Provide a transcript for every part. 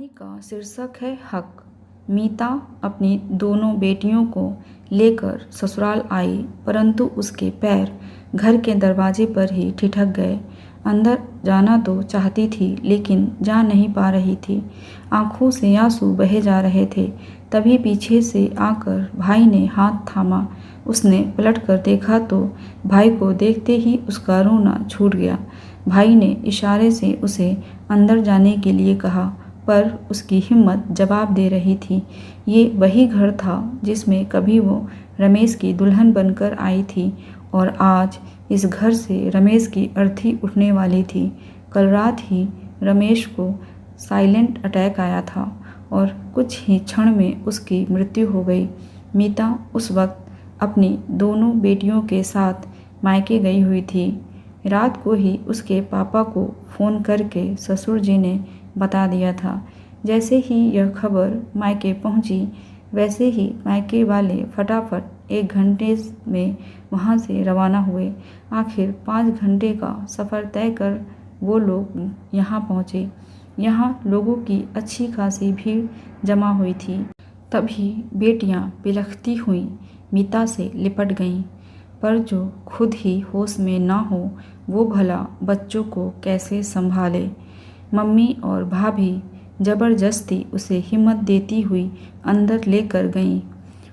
का शीर्षक है हक। मीता अपनी दोनों बेटियों को लेकर ससुराल आई, परंतु उसके पैर घर के दरवाजे पर ही ठिठक गए। अंदर जाना तो चाहती थी, लेकिन जा नहीं पा रही थी। आंखों से आंसू बहे जा रहे थे। तभी पीछे से आकर भाई ने हाथ थामा। उसने पलट कर देखा तो भाई को देखते ही उसका रोना छूट गया। भाई ने इशारे से उसे अंदर जाने के लिए कहा, पर उसकी हिम्मत जवाब दे रही थी। ये वही घर था जिसमें कभी वो रमेश की दुल्हन बनकर आई थी, और आज इस घर से रमेश की अर्थी उठने वाली थी। कल रात ही रमेश को साइलेंट अटैक आया था और कुछ ही क्षण में उसकी मृत्यु हो गई। मीता उस वक्त अपनी दोनों बेटियों के साथ मायके गई हुई थी। रात को ही उसके पापा को फ़ोन करके ससुर जी ने बता दिया था। जैसे ही यह खबर मायके पहुंची, वैसे ही मायके वाले फटाफट 1 घंटे में वहां से रवाना हुए। आखिर 5 घंटे का सफ़र तय कर वो लोग यहाँ पहुँचे। यहाँ लोगों की अच्छी खासी भीड़ जमा हुई थी। तभी बेटियाँ बिलखती हुई मीता से लिपट गईं, पर जो खुद ही होश में ना हो वो भला बच्चों को कैसे संभाले। मम्मी और भाभी ज़बरदस्ती उसे हिम्मत देती हुई अंदर लेकर गईं।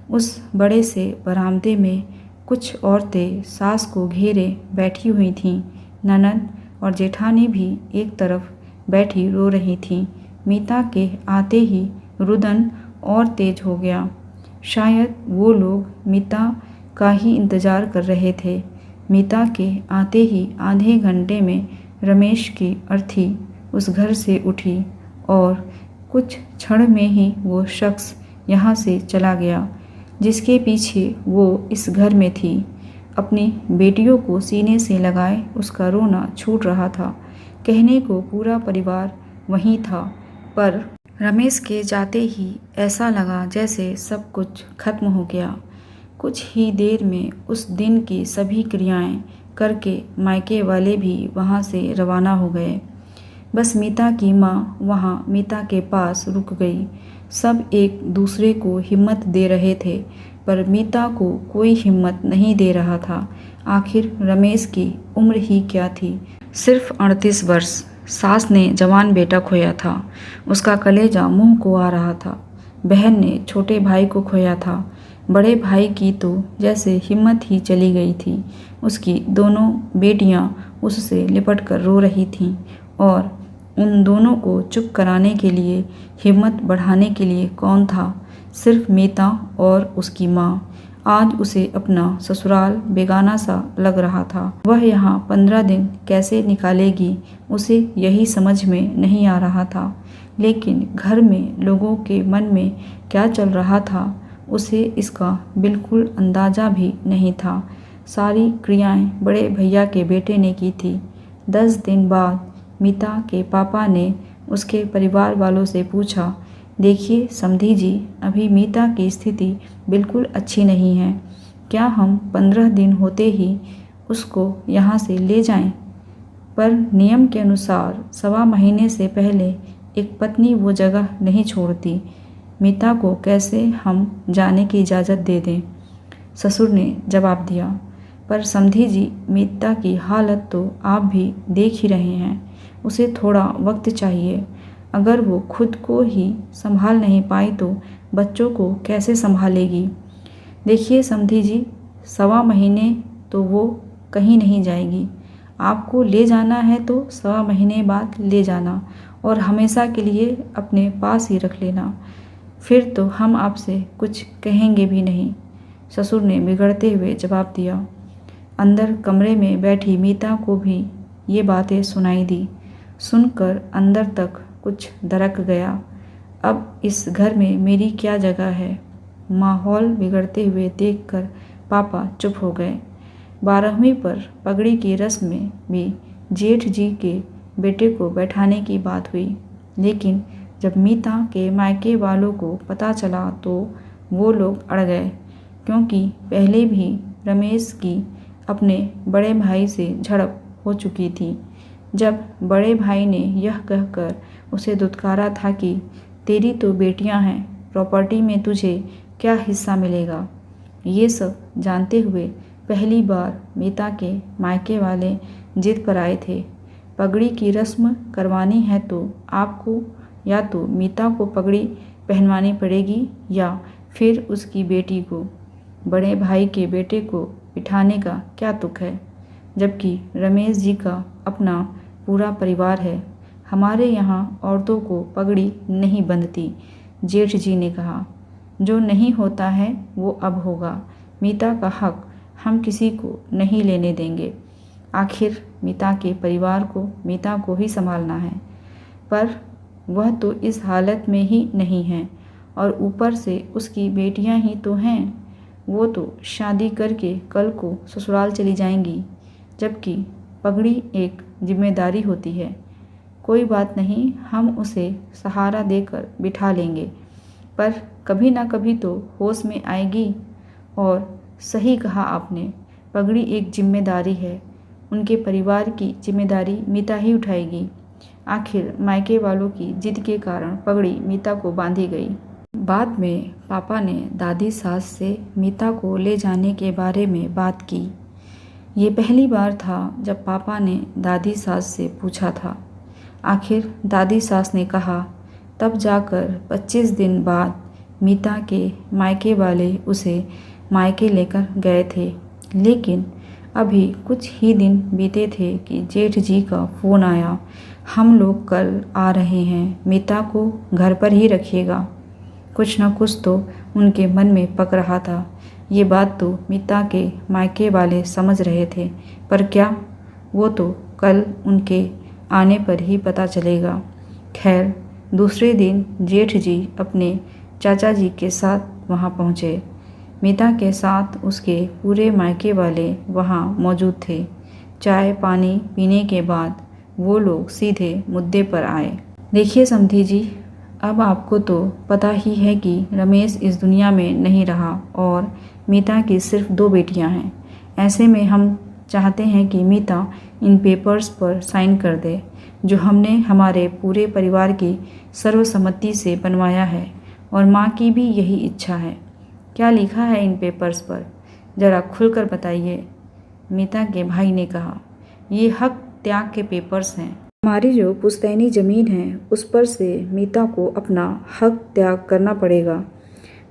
उस बड़े से बरामदे में कुछ औरतें सास को घेरे बैठी हुई थीं। ननद और जेठानी भी एक तरफ बैठी रो रही थीं। मीता के आते ही रुदन और तेज हो गया। शायद वो लोग मीता का ही इंतज़ार कर रहे थे। मीता के आते ही आधे घंटे में रमेश की अर्थी उस घर से उठी और कुछ क्षण में ही वो शख्स यहाँ से चला गया जिसके पीछे वो इस घर में थी। अपनी बेटियों को सीने से लगाए उसका रोना छूट रहा था। कहने को पूरा परिवार वहीं था, पर रमेश के जाते ही ऐसा लगा जैसे सब कुछ खत्म हो गया। कुछ ही देर में उस दिन की सभी क्रियाएं करके मायके वाले भी वहां से रवाना हो गए। बस मीता की माँ वहां मीता के पास रुक गई। सब एक दूसरे को हिम्मत दे रहे थे, पर मीता को कोई हिम्मत नहीं दे रहा था। आखिर रमेश की उम्र ही क्या थी, सिर्फ 38 वर्ष। सास ने जवान बेटा खोया था, उसका कलेजा मुंह को आ रहा था। बहन ने छोटे भाई को खोया था। बड़े भाई की तो जैसे हिम्मत ही चली गई थी। उसकी दोनों बेटियां उससे लिपट कर रो रही थीं, और उन दोनों को चुप कराने के लिए, हिम्मत बढ़ाने के लिए कौन था? सिर्फ मीता और उसकी माँ। आज उसे अपना ससुराल बेगाना सा लग रहा था। वह यहाँ 15 दिन कैसे निकालेगी, उसे यही समझ में नहीं आ रहा था। लेकिन घर में लोगों के मन में क्या चल रहा था, उसे इसका बिल्कुल अंदाज़ा भी नहीं था। सारी क्रियाएं बड़े भैया के बेटे ने की थी। 10 दिन बाद मीता के पापा ने उसके परिवार वालों से पूछा, देखिए समधी जी, अभी मीता की स्थिति बिल्कुल अच्छी नहीं है। क्या हम 15 दिन होते ही उसको यहाँ से ले जाएं? पर नियम के अनुसार 1.25 महीने से पहले एक पत्नी वो जगह नहीं छोड़ती। मीता को कैसे हम जाने की इजाज़त दे दें? ससुर ने जवाब दिया। पर समधी जी, मीता की हालत तो आप भी देख ही रहे हैं। उसे थोड़ा वक्त चाहिए। अगर वो खुद को ही संभाल नहीं पाई तो बच्चों को कैसे संभालेगी? देखिए समधी जी, 1.25 महीने तो वो कहीं नहीं जाएगी। आपको ले जाना है तो 1.25 महीने बाद ले जाना, और हमेशा के लिए अपने पास ही रख लेना। फिर तो हम आपसे कुछ कहेंगे भी नहीं, ससुर ने बिगड़ते हुए जवाब दिया। अंदर कमरे में बैठी मीता को भी ये बातें सुनाई दी। सुनकर अंदर तक कुछ दरक गया। अब इस घर में मेरी क्या जगह है? माहौल बिगड़ते हुए देखकर पापा चुप हो गए। 12वीं पर पगड़ी की रस्म में भी जेठ जी के बेटे को बैठाने की बात हुई, लेकिन जब मीता के मायके वालों को पता चला तो वो लोग अड़ गए, क्योंकि पहले भी रमेश की अपने बड़े भाई से झड़प हो चुकी थी। जब बड़े भाई ने यह कहकर उसे दुत्कारा था कि तेरी तो बेटियां हैं, प्रॉपर्टी में तुझे क्या हिस्सा मिलेगा। ये सब जानते हुए पहली बार मीता के मायके वाले जिद पर आए थे। पगड़ी की रस्म करवानी है तो आपको या तो मीता को पगड़ी पहनवानी पड़ेगी या फिर उसकी बेटी को। बड़े भाई के बेटे को बिठाने का क्या तुक है, जबकि रमेश जी का अपना पूरा परिवार है। हमारे यहाँ औरतों को पगड़ी नहीं बंधती, जेठ जी ने कहा। जो नहीं होता है वो अब होगा। मीता का हक हम किसी को नहीं लेने देंगे। आखिर मीता के परिवार को मीता को ही संभालना है, पर वह तो इस हालत में ही नहीं है और ऊपर से उसकी बेटियां ही तो हैं। वो तो शादी करके कल को ससुराल चली जाएंगी, जबकि पगड़ी एक जिम्मेदारी होती है। कोई बात नहीं, हम उसे सहारा देकर बिठा लेंगे, पर कभी ना कभी तो होश में आएगी। और सही कहा आपने, पगड़ी एक जिम्मेदारी है। उनके परिवार की जिम्मेदारी मीता ही उठाएगी। आखिर मायके वालों की जिद के कारण पगड़ी मीता को बांधी गई। बाद में पापा ने दादी सास से मीता को ले जाने के बारे में बात की। ये पहली बार था जब पापा ने दादी सास से पूछा था। आखिर दादी सास ने कहा। तब जाकर 25 दिन बाद मीता के मायके वाले उसे मायके लेकर गए थे। लेकिन अभी कुछ ही दिन बीते थे कि जेठ जी का फ़ोन आया, हम लोग कल आ रहे हैं, मीता को घर पर ही रखिएगा। कुछ न कुछ तो उनके मन में पक रहा था। ये बात तो मीता के मायके वाले समझ रहे थे, पर क्या, वो तो कल उनके आने पर ही पता चलेगा। खैर, दूसरे दिन जेठ जी अपने चाचा जी के साथ वहाँ पहुँचे। मीता के साथ उसके पूरे मायके वाले वहाँ मौजूद थे। चाय पानी पीने के बाद वो लोग सीधे मुद्दे पर आए। देखिए समधी जी, अब आपको तो पता ही है कि रमेश इस दुनिया में नहीं रहा और मीता की सिर्फ 2 बेटियां हैं। ऐसे में हम चाहते हैं कि मीता इन पेपर्स पर साइन कर दे, जो हमने हमारे पूरे परिवार की सर्वसम्मति से बनवाया है, और माँ की भी यही इच्छा है। क्या लिखा है इन पेपर्स पर, ज़रा खुलकर बताइए, मीता के भाई ने कहा। ये हक त्याग के पेपर्स हैं। हमारी जो पुश्तैनी ज़मीन है उस पर से मीता को अपना हक त्याग करना पड़ेगा।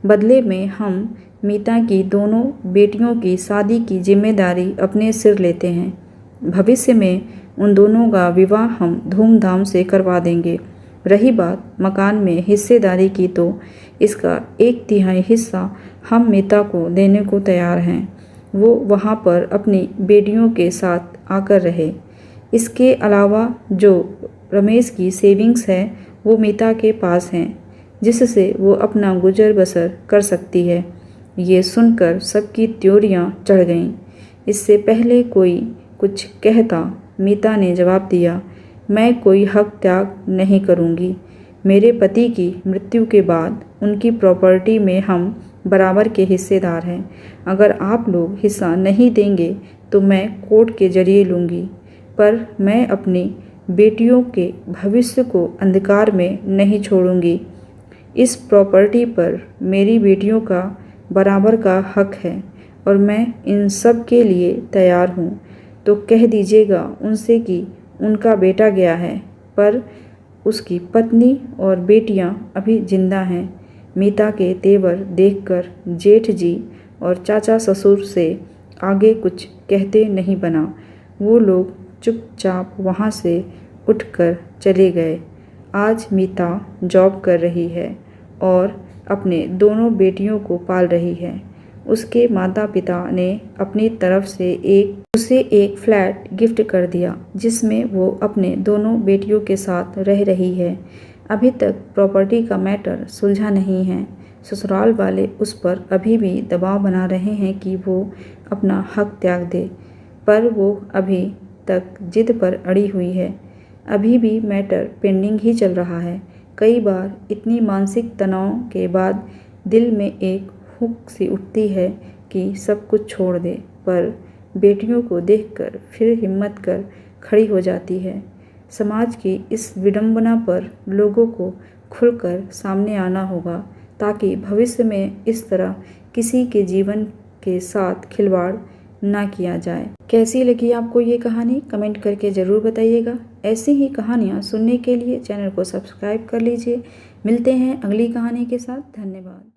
बदले में हम मीता की दोनों बेटियों की शादी की जिम्मेदारी अपने सिर लेते हैं। भविष्य में उन दोनों का विवाह हम धूमधाम से करवा देंगे। रही बात मकान में हिस्सेदारी की, तो इसका 1/3 हिस्सा हम मीता को देने को तैयार हैं। वो वहाँ पर अपनी बेटियों के साथ आकर रहे। इसके अलावा जो रमेश की सेविंग्स है वो मीता के पास हैं, जिससे वो अपना गुजर बसर कर सकती है। ये सुनकर सबकी त्योरियां चढ़ गईं। इससे पहले कोई कुछ कहता, मीता ने जवाब दिया, मैं कोई हक त्याग नहीं करूँगी। मेरे पति की मृत्यु के बाद उनकी प्रॉपर्टी में हम बराबर के हिस्सेदार हैं। अगर आप लोग हिस्सा नहीं देंगे तो मैं कोर्ट के जरिए लूँगी, पर मैं अपनी बेटियों के भविष्य को अंधकार में नहीं छोड़ूंगी। इस प्रॉपर्टी पर मेरी बेटियों का बराबर का हक है और मैं इन सब के लिए तैयार हूँ। तो कह दीजिएगा उनसे कि उनका बेटा गया है, पर उसकी पत्नी और बेटियां अभी जिंदा हैं। मीता के तेवर देखकर जेठ जी और चाचा ससुर से आगे कुछ कहते नहीं बना। वो लोग चुपचाप वहाँ से उठकर चले गए। आज मीता जॉब कर रही है और अपने दोनों बेटियों को पाल रही है। उसके माता पिता ने अपनी तरफ से उसे एक फ्लैट गिफ्ट कर दिया, जिसमें वो अपने दोनों बेटियों के साथ रह रही है। अभी तक प्रॉपर्टी का मैटर सुलझा नहीं है। ससुराल वाले उस पर अभी भी दबाव बना रहे हैं कि वो अपना हक त्याग दे, पर वो अभी तक जिद पर अड़ी हुई है। अभी भी मैटर पेंडिंग ही चल रहा है। कई बार इतनी मानसिक तनाव के बाद दिल में एक हुक सी उठती है कि सब कुछ छोड़ दे, पर बेटियों को देखकर फिर हिम्मत कर खड़ी हो जाती है। समाज की इस विडंबना पर लोगों को खुलकर सामने आना होगा ताकि भविष्य में इस तरह किसी के जीवन के साथ खिलवाड़ ना किया जाए। कैसी लगी आपको ये कहानी कमेंट करके ज़रूर बताइएगा। ऐसी ही कहानियाँ सुनने के लिए चैनल को सब्सक्राइब कर लीजिए। मिलते हैं अगली कहानी के साथ। धन्यवाद।